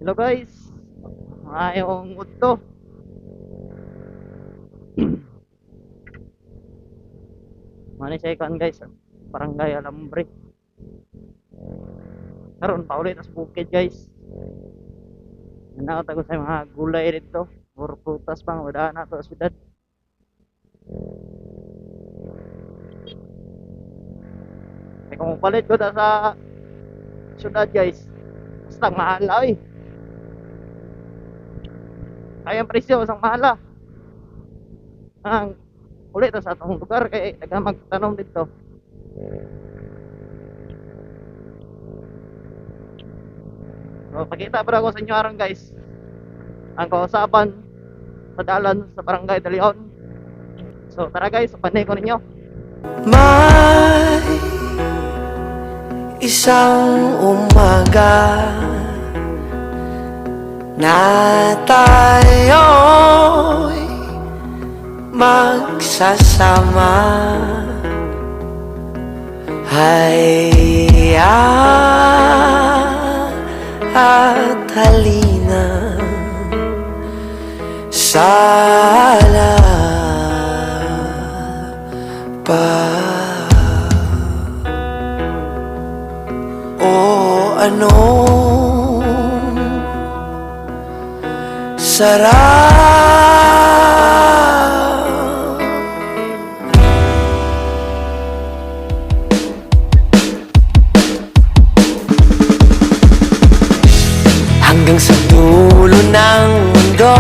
Hello guys, ngayong udto. Mani sa ikan guys, barangay Alambre. Karon pa ulit sa bukid guys. Nakatago sa mga gulay dito, or prutas pang wala na to sa syudad. Kung palit ko na sa syudad guys, basta mahal ay. Kaya ang presyo sang mahal. Ang ulit sa atong lugar kay daghang magtanom dito. So, pakita para ko sa inyo aron guys ang kausapan sa dalan sa barangay De Leon. So tara guys, panay ko ninyo. May isang umaga na tayo'y magsasama. Hayya at halina sala pa. O anong sarap hanggang sa dulo ng mundo,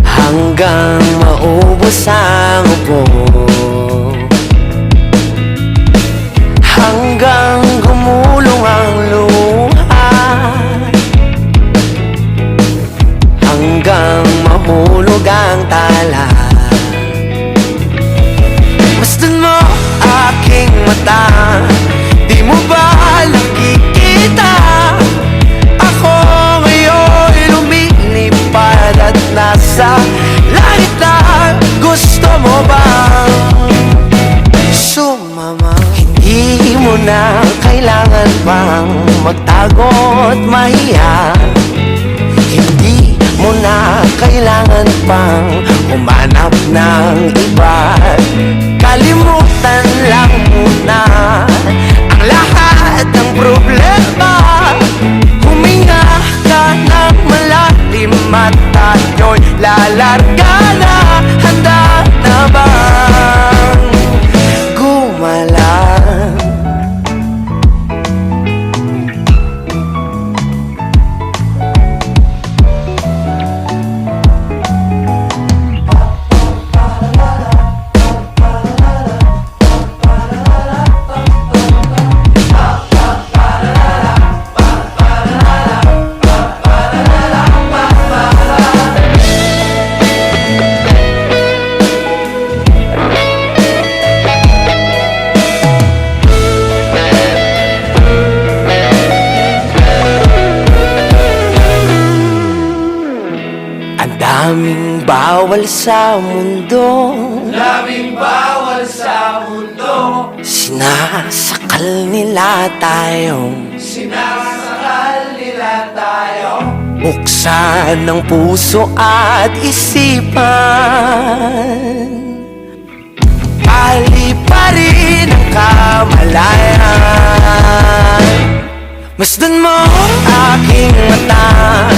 hanggang maubos ang ubo, hanggang gumulong ang luha, hanggang mahulog ang tala. Masdan mo aking mata, di mo ba nakikita? Ako ngayon lumilipad at nasa langit na. Gusto mo bang sumama? Hindi mo na kailangan pang magtago at mahiya. Hindi mo na kailangan pang humanap ng iba. Kalimutan lang muna ang lahat ng problema. Huminga ka ng malalim at tayo'y lalarga na. Handa na bang gumalang? Daming bawal sa mundo, Daming bawal sa mundo, sinasakal nila tayo. sinasakal nila tayo. Buksan ng puso at isipan, paliparin ang kamalayan. Masdan mo aking mata,